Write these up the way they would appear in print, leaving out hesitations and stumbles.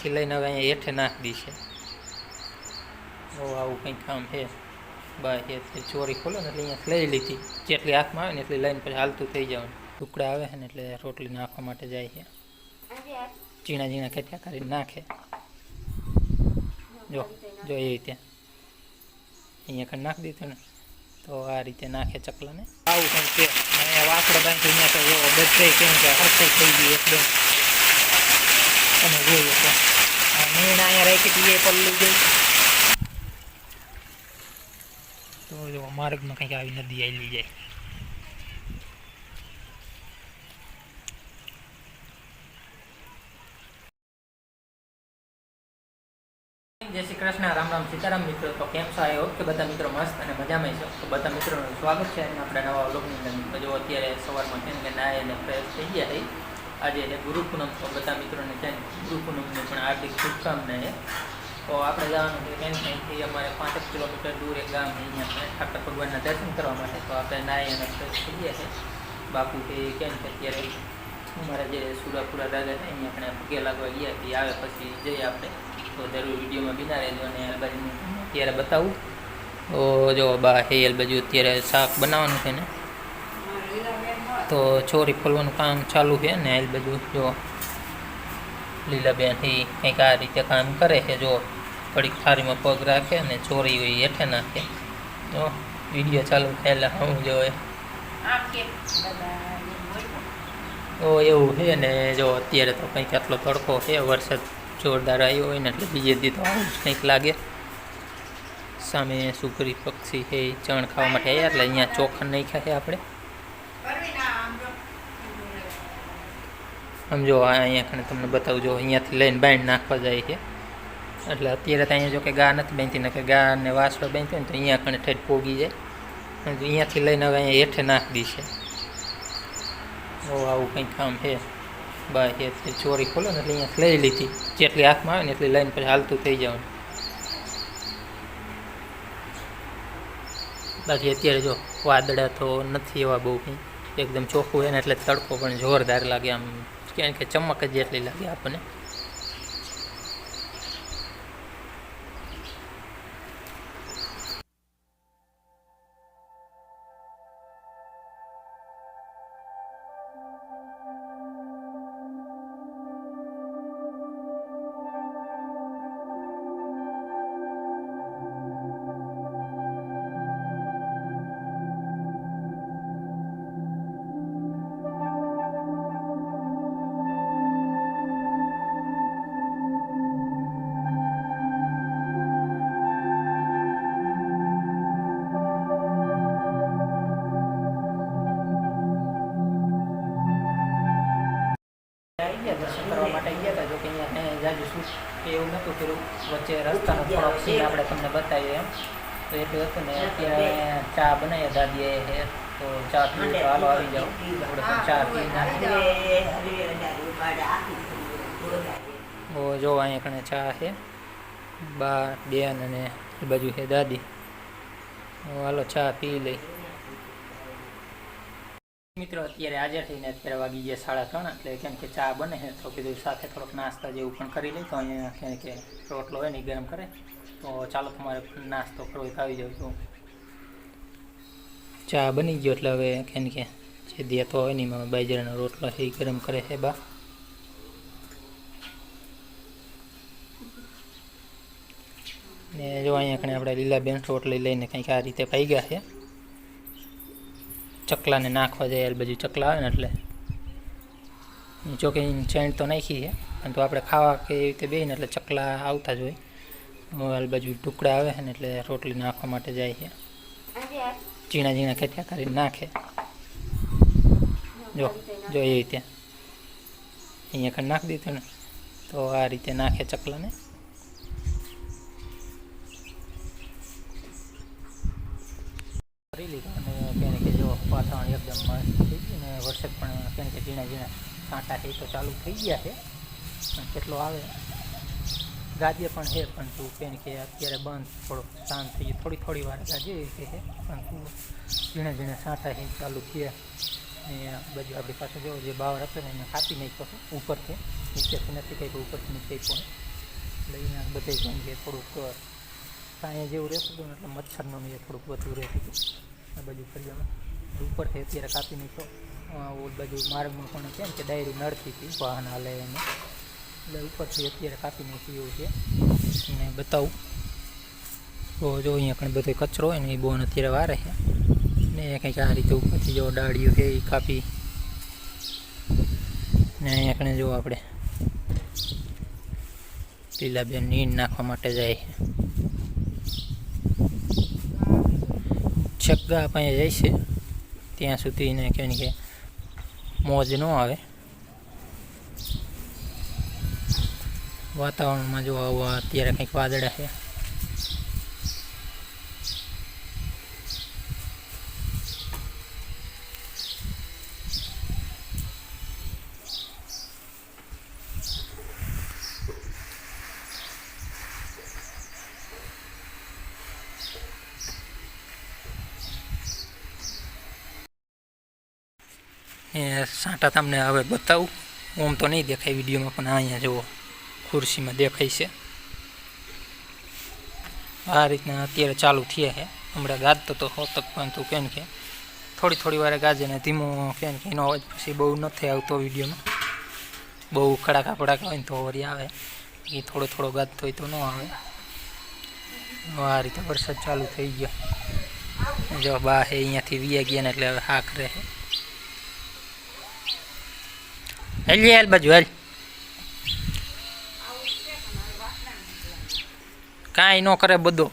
અહીંયાથી લઈને હવે અહીંયા હેઠે નાખી દીશે. આવું કંઈક કામ છે. બસ એ ચોરી ખોલો ને એટલે અહીંયા લઈ લીધી, જેટલી હાથમાં આવે ને એટલી લઈને પછી હાલતું થઈ જવાનું. ટુકડા આવે છે ને એટલે રોટલી નાખવા માટે જાય છે. ઝીણા ઝીણા ખેંચ્યા કરીને નાખે. જો જો એ રીતે અહીંયા કંઈ નાખી દીધું ને તો આ રીતે નાખે ચકલાને. આવું કંઈક છે. અને વાસળો બાંધી અહીંયા તો એવો બધે કેમ કે હરખી થઈ ગઈ એકદમ. તમે જોઈએ તો નીણ અહીંયા રાખી હતી એ પલ્લી ગઈ. તો જો માર્ગમાં કંઈક આવી નદી આવી જાય. જય શ્રી કૃષ્ણ, રામ રામ, સીતારામ મિત્રો. તો કેમ છો? આવ્યો કે બધા મિત્રો મસ્ત અને મજામાં છે. તો બધા મિત્રોનું સ્વાગત છે અને આપણે નવા વ્લોગની અંદર. જો અત્યારે સવારમાં કેમ કે નાય અને ફ્રેશ થઈ ગયા છે. આજે છે ગુરુ પૂનમ. તો બધા મિત્રોને છે ગુરુ પૂનમની પણ હાર્દિક શુભકામના છે. તો આપણે જવાનું છે કેમ કે અહીંથી અમારે 5 કિલોમીટર દૂર એક ગામ છે. અહીંયા ઠાકર ભગવાનના દર્શન કરવા માટે. તો આપણે નાય અને ફ્રેશ થઈ ગયા છે. બાપુ કે કેમ કે અત્યારે અમારા જે સુરાપુરા દાદા છે અહીંયા આપણે પગે લાગવા ગયા હતી. આવે પછી જઈએ આપણે. તો જરૂર વિડીયોમાં બિના રહેજો. અને આ બાજુ અત્યારે બતાવું તો જો બા હેલ બાજુ અત્યારે શાક બનાવવાનું છે ને, તો ચોરી ખોલવાનું કામ ચાલુ છે ને. આ બાજુ જો લીલાબેન એ કંઈક આ રીતે કામ કરે છે. જો ઘડીક થાળીમાં પગ રાખે અને ચોરી હોય હેઠે નાખે. જો વિડીયો ચાલુ થયેલા હું જોવે તો એવું છે ને. જો અત્યારે તો કંઈક આટલો તડકો છે, વરસાદ જોરદાર આવ્યો હોય ને એટલે બીજે દી તો આવું જ કંઈક લાગે. સામે સુગરી પક્ષી છે એ ચણ ખાવા માટે આવ્યા એટલે અહીંયા ચોખા નાખ્યા છે આપણે. આમ જો અહીંયા ખાને તમને બતાવું. જો અહીંયાથી લઈને બાંધ નાખવા જાય છે. એટલે અત્યારે તો અહીંયા જો કે ગા નથી બાંધતી ને, કે ગા ને વાસળો બાંધતી હોય ને તો અહીંયા ખાને ઠેઠ પોગી જાય. અહીંયાથી લઈને હવે અહીંયા હેઠે નાખી દીશે. આવું કંઈક કામ છે. બસ એ ચોરી ખોલો ને એટલે અહીંયા લઈ લીધી, જેટલી હાથમાં આવે ને એટલી લઈને પછી હાલતું થઈ જવાનું. બાકી અત્યારે જો વાદળા તો નથી એવા બહુ કંઈ, એકદમ ચોખ્ખું હોય ને એટલે તડકો પણ જોરદાર લાગે. આમ કેમ કે ચમક જ એટલી લાગે આપણને. દર્શન કરવા માટે ગયા હતા. જો કે અહીંયા જાજુ શું એવું નહોતું કર્યું. વચ્ચે રસ્તાનો થોડોક સીન આપણે તમને બતાવીએ એમ તો એટલું હતું ને. અત્યારે ચા બનાવ્યા દાદીએ છે, તો ચા પીવું તો હાલો આવી જાઓ. આપણે ચા પી નાખી. જો અહીંયા કણે ચા છે, બા બેન અને એ બાજુ છે દાદી. હાલો ચા પી લઈ. મિત્રો અત્યારે હાજર થઈને અત્યારે વાગી ગયા 3:30. એટલે કેમ કે ચા બને છે તો કીધું સાથે થોડોક નાસ્તા જેવું પણ કરી લઈ. તો અહીંયા કેમ કે રોટલો હોય ને ગરમ કરે તો ચાલો તમારે નાસ્તો કરવો આવી જાવ. તો ચા બની ગયો એટલે હવે કેમ કે જે દેતો હોય ને એમાં બાજરાનો રોટલો છે એ ગરમ કરે છે બા. ને જો અહીંયા કણે આપણે લીલાબેન રોટલી લઈને કંઈક આ રીતે પાઈ ગયા છે. ચકલાને નાખવા જાય આ બાજુ ચકલા આવે ને એટલે જોકે ચેણ તો નાખી છે, પરંતુ આપણે ખાવા કે એવી રીતે બેને એટલે ચકલા આવતા જ હોય. આ બાજુ ટુકડા આવે છે ને એટલે રોટલી નાખવા માટે જાય છે. ઝીણા ઝીણા ખેંચ્યા કરીને નાખે. જો જો એ રીતે અહીંયા કંઈ નાખી દીધું ને તો આ રીતે નાખે ચકલાને. કરી લીધું અને કેને કે જો વાતાવરણ એકદમ મસ્ત થઈ ગયું ને. વરસાદ પણ કેમ કે ઝીણા ઝીણા કાંટા છે તો ચાલુ થઈ ગયા છે. કેટલો આવે ગાજે પણ છે, પરંતુ કેમ કે અત્યારે બંધ, થોડોક શાંત થઈ ગયું. થોડી થોડી વાર ગાજે એવી રીતે છે, પરંતુ ઝીણા ઝીણા સાંટા છે ચાલુ થયા. ને બાજુ આપણી પાસે જો જે બાવર હતો ને એને કાપી નાખ્યો હતો ઉપરથી, નીચેથી નથી કંઈક ઉપરથી નીચે પણ એટલે અહીંયા બધે કેમ કે થોડુંક કાંઈ જેવું રહેતું હતું ને એટલે મચ્છરનું એ થોડુંક વધુ રહેતું હતું આ બાજુ ફરિયામાં. ઉપરથી અત્યારે કાપી નીકળો ઓલ બાજુ માર્ગમાં પણ કેમ કે ડાયરી નડતી હતી વાહન હાલે એને, એટલે ઉપરથી અત્યારે કાપી નાખી એવું છે. અને બતાવું તો જો અહીંયા પણ બધો કચરો હોય ને એ બોન અત્યારે વારે છે ને કંઈક આ રીતે ઉપરથી જો ડાળીઓ છે એ કાપી ને અહીંયા કણે જો આપણે લીલાબેન નીંદ નાખવા માટે જાય છે. છગ્ગા પાસે જાય છે ત્યાં સુધી એને કહે કે મોજ ન આવે. વાતાવરણમાં જો આવા અત્યારે કંઈક વાદળા છે. એ સાંટા તમને હવે બતાવું, ઓમ તો નહીં દેખાય વિડીયોમાં, પણ અહીંયા જુઓ ખુરશીમાં દેખાય છે. આ રીતના અત્યારે ચાલુ થયા છે. હમણાં ગાજતો તો હોતક પરંતુ કેમ કે થોડી વાર ગાજે ને ધીમો કેમ કે એનો અવાજ પછી બહુ નથી આવતો વિડીયોમાં. બહુ કડાકા પડાકા હોય ને તો વળી આવે, એ થોડો ગાજતો હોય તો ન આવે. આ રીતે વરસાદ ચાલુ થઈ ગયો. જો બા હે અહીંયાથી વીયા ગયા ને એટલે હવે હાક રહે. હાલ બાજુ હાલ, કાંઈ ન કરે બધો.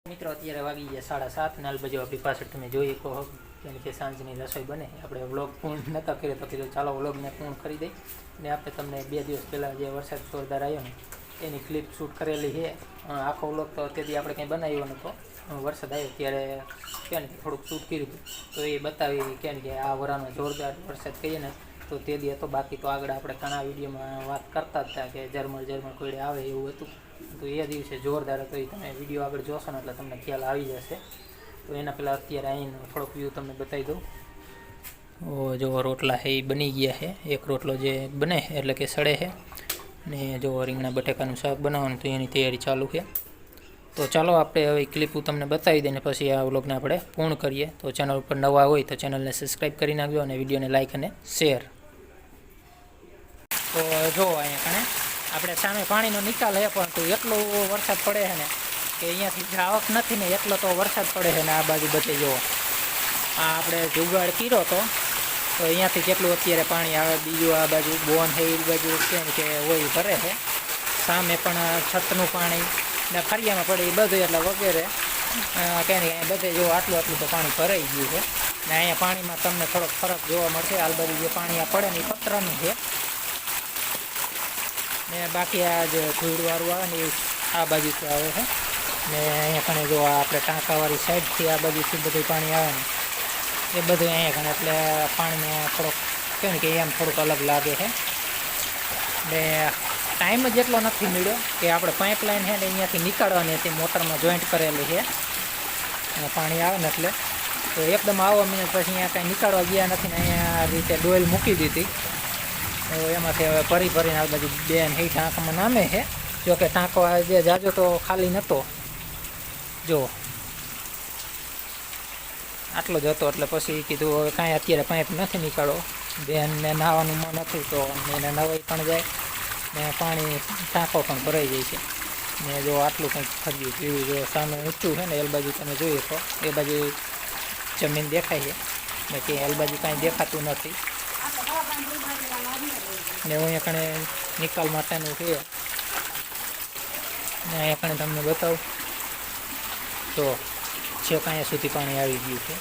મિત્રો અત્યારે વાગી ગયા 7:30 ને હાલ બાજુ આપણી પાછળ તમે જોઈ કહો કેમ કે સાંજની રસોઈ બને. આપણે વ્લોગ પૂર્ણ નહોતા કર્યો તો કીધું ચાલો વ્લોગને પૂર્ણ કરી દઈ. ને આપણે તમને 2 દિવસ પહેલાં જે વરસાદ જોરદાર આવ્યો ને એની ક્લિપ શૂટ કરેલી છે. આખો વ્લોગ તો તેથી આપણે કંઈ બનાવ્યો નહોતો. વરસાદ આવ્યો ત્યારે કેમ કે થોડુંક શૂટ કર્યું હતું તો એ બતાવી કેમ કે આ વરાનો જોરદાર વરસાદ કહીએ ને તો તે દી હતો. બાકી તો આગળ આપણે ઘણા વિડીયોમાં વાત કરતા હતા કે ઝરમર કોઈડે આવે એવું હતું. તો એ દિવસે જોરદાર હતો. એ તમે વિડીયો આગળ જોશો ને એટલે તમને ખ્યાલ આવી જશે. તો એના પહેલાં અત્યારે અહીં થોડોક વ્યૂ તમને બતાવી દઉં. જો રોટલા છે એ બની ગયા છે. એક રોટલો જે બને એટલે કે સડે છે ને જો રીંગણા બટેકાનું શાક બનાવવાનું તો એની તૈયારી ચાલુ છે. તો ચાલો આપણે હવે ક્લિપ તમને બતાવી દઈને પછી આ વ્લોગને આપણે પૂર્ણ કરીએ. તો ચેનલ ઉપર નવા હોય તો ચેનલને સબસ્ક્રાઈબ કરી નાખજો અને વિડીયોને લાઇક અને શેર. તો જો અહીંયા કણે આપણે સામે પાણીનો નિકાલ છે પરંતુ એટલો વરસાદ પડે છે ને કે અહીંયાથી આવક નથી ને એટલો તો વરસાદ પડે છે ને આ બાજુ બધે જુઓ. આ આપણે જુગાડ કર્યો તો અહીંયાથી કેટલું અત્યારે પાણી આવે. બીજું આ બાજુ બોન છે એ બાજુ કેમ કે હોય ભરે છે. સામે પણ છતનું પાણી ને ફરિયામાં પડે એ બધું એટલે વગેરે કંઈ નહીં બધે જો આટલું તો પાણી ભરાઈ ગયું છે. ને અહીંયા પાણીમાં તમને થોડોક ફરક જોવા મળશે. આ બાજુ જે પાણી આ પડે ને એ પતરાનું છે ને બાકી આ જે ધૂળવાળું આવે ને એ આ બાજુથી આવે છે. ને અહીંયા કણે જો આપણે ટાંકાવાળી સાઈડથી આ બાજુથી બધું પાણી આવે ને એ બધું અહીંયા કણે એટલે પાણીને થોડોક કેમ કે એમ થોડુંક અલગ લાગે છે. ને ટાઈમ જ એટલો નથી મળ્યો કે આપણે પાઇપલાઇન છે ને અહીંયાથી નીકાળવાની હતી, મોટરમાં જોઈન્ટ કરેલી છે પાણી આવે ને એટલે. તો એકદમ આવવા મિનિટ પછી અહીંયા કાંઈ નીકાળવા ગયા નથી ને અહીંયા આ રીતે ડોલ મૂકી દીધી. એમાંથી હવે ભરીને આ બાજુ બેન એ ટાંકામાં નામે છે. જોકે ટાંકો જે જાજો તો ખાલી નહોતો, જો આટલો જ હતો. એટલે પછી કીધું હવે કાંઈ અત્યારે પાઇપ નથી નીકાળો. બેનને નાહવાનું મન હતું તો એને નવાઈ પણ જાય ને પાણી ટાંકો પણ ભરાઈ જાય છે. ને જો આટલું કંઈક ફર્યું પીવું જો સામે ઊંચું છે ને એ બાજુ તમે જોઈએ તો એ બાજુ જમીન દેખાય છે ને કે એ બાજુ કાંઈ દેખાતું નથી. ને હું અહીંયા કણે નિકાલ માટેનું છે ને અહીંયા કણે તમને બતાવું તો છેક અહીંયા સુધી પાણી આવી ગયું છે.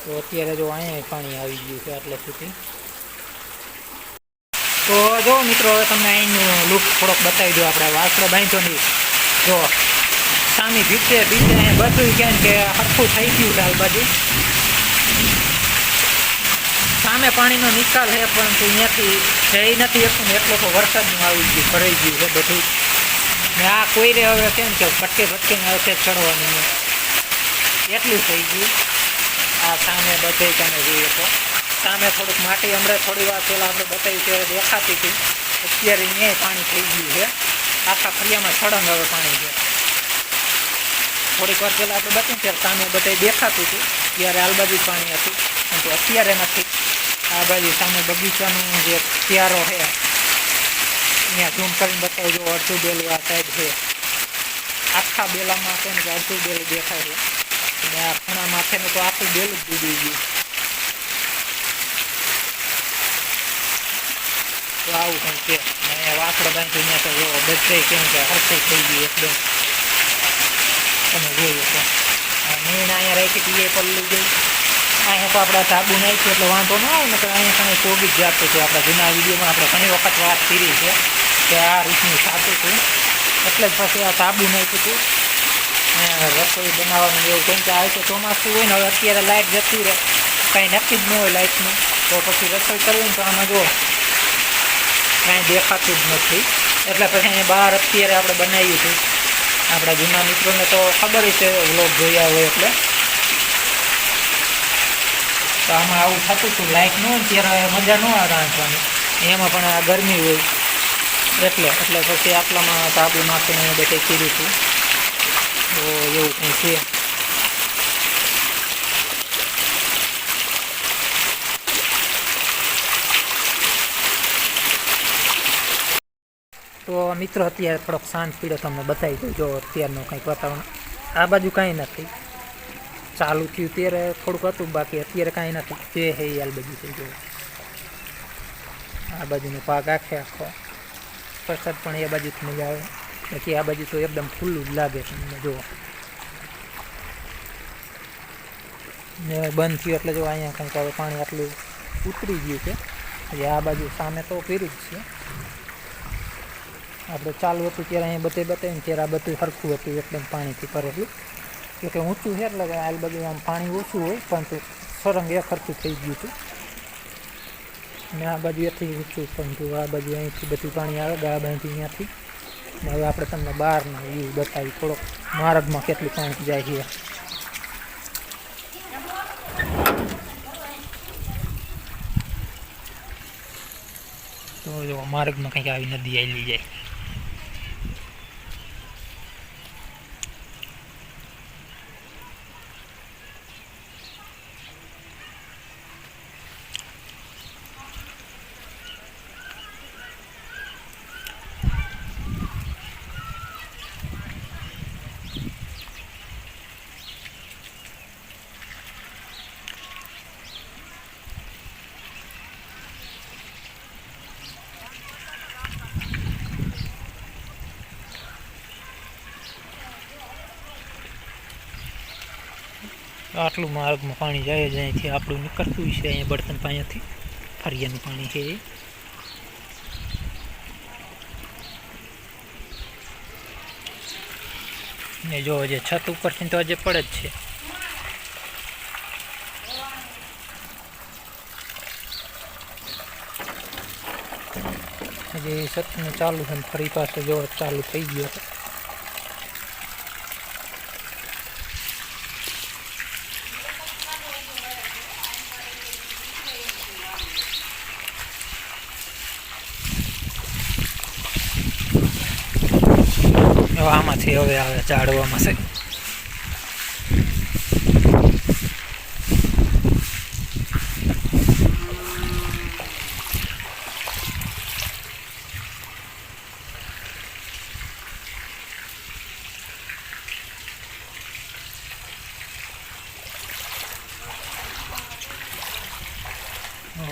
તો અત્યારે જો અહીંયા પાણી આવી ગયું છે આટલે સુધી. તો જો મિત્રો હવે તમને અહીંનું લુક થોડોક બતાવી દો. આપણે વાસળો બાંધ્યો નહીં જો સામે ભીતે અહીંયા બધું કેમ કે હરખું થઈ ગયું છે આ બાજુ. સામે પાણીનો નિકાલ છે, પરંતુ અહીંયાથી જઈ નથી શકતું ને એટલો તો વરસાદનું આવી ગયું, ભરાઈ ગયું છે બધું. ને આ કોઈને હવે કેમ કે ભટકે ભટકીને આવે છે ચડવાનું એટલું થઈ ગયું. આ સામે બધે તમે જોઈએ તો સામે થોડુંક માટી હમણાં થોડી વાર પહેલાં આપણે બતાવ્યું ત્યારે દેખાતી હતી, અત્યારે અહીંયા પાણી થઈ ગયું છે. આખા ફળિયામાં સળંગ હવે પાણી છે. થોડીક વાર પહેલાં આપણે બતાવ્યું ત્યારે સામે બધે દેખાતું હતું, ત્યારે આ બાજુ પાણી હતું, પરંતુ અત્યારે નથી. આ બાજુ સામે બગીચાનું જે ક્યારો છે અહીંયા ઝૂમ કરીને બતાવજો, અડધું બેલું આ સાઈડ છે. આખા બેલામાં છે ને કે અડધું બેલું દેખાય છે, અને આ ખૂણા માથેનું તો આખું બેલું જ ડૂબી ગયું. તો આવું કંઈક છે. અને વાસળો બાંધી અહીંયા તો જો બધે કેમ કે હરખી થઈ ગઈ એકદમ. તમે જોઈએ તો નીણ અહીંયા રાખી હતી એ પલ્લી ગઈ. અહીંયા તો આપણે સાબુ નાખ્યું એટલે વાંધો ન આવે ને, તો અહીંયા ઘણી કોગી જ જાતું હતું. આપણા જૂના વિડીયોમાં આપણે ઘણી વખત વાત કરી છે કે આ રીતનું થતું હતું, એટલે જ પછી આ સાબુ નાખ્યું હતું. રસોઈ બનાવવાનું એવું કેમ કે આ તો ચોમાસું હોય ને, હવે અત્યારે લાઇટ જતી રહે, કાંઈ નક્કી જ ન હોય લાઇટનું, તો પછી રસોઈ કરવી ને તો આમાં જો કાંઈ દેખાતું જ નથી. એટલે પછી અહીંયા બહાર અત્યારે આપણે બનાવ્યું હતું. આપણા જૂના મિત્રોને તો ખબર છે, વ્લોગ જોયા હોય એટલે. તો આમાં આવું થતું હતું, લાઇટ ન હોય ને ત્યારે મજા ન આવે રાંધવાની, એમાં પણ આ ગરમી હોય એટલે પછી આટલામાં સાબુ નાખીને બધે કીધું હતું. તો એવું કંઈ છે. તો મિત્રો અત્યારે થોડોક શાંત પીડો તમને બતાવી દઉં. જો અત્યારનું કંઈક વાતાવરણ આ બાજુ કાંઈ નથી. ચાલુ થયું ત્યારે થોડુંક હતું, બાકી અત્યારે કાંઈ નથી. જે હે એ બાજુ થઈ ગયું. આ બાજુનો પાક આખો વરસાદ પણ એ બાજુથી મજા આવે. બાકી આ બાજુ તો એકદમ ખુલ્લું જ લાગે તમને. જુઓ ને બંધ થયું એટલે જો અહીંયા કંઈક હવે પાણી આટલું ઉતરી ગયું છે. એટલે આ બાજુ સામે તો પીરું જ છે. આપણે ચાલુ હતું ત્યારે અહીંયા બધે બતાવીને ત્યારે આ બધું સરખું હતું, એકદમ પાણીથી ભરેલું. કે ઊંચું છે એટલે આ બાજુ આમ પાણી ઓછું હોય, પરંતુ સરંગ એ સરખું થઈ ગયું હતું. અને આ બાજુ એથી ઊંચું, પરંતુ આ બાજુ અહીંથી બધું પાણી આવે ગા બાંધી અહીંયાથી. ને હવે આપણે તમને બહારનો વ્યૂ બતાવી થોડોક માર્ગમાં કેટલું પાણી જાય છે. તો જો માર્ગમાં કંઈક આવી નદી આવેલી જાય. આટલું માર્ગમાં પાણી જાય જ અહીંથી આપણું નીકળતું છે. અહીંયા બળતણ પાસેથી ફરિયાનું પાણી છે એ. ને જો હજે છત ઉપરથી તો હજે પડે જ છે. હજી છતનું ચાલુ છે ને ફરી પાસે જો ચાલુ થઈ ગયો છે. આમાંથી હવે આવે ઝાડવામાં છે.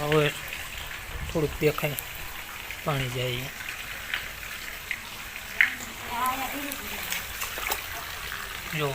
હવે થોડુંક દેખાય પાણી જાય. જો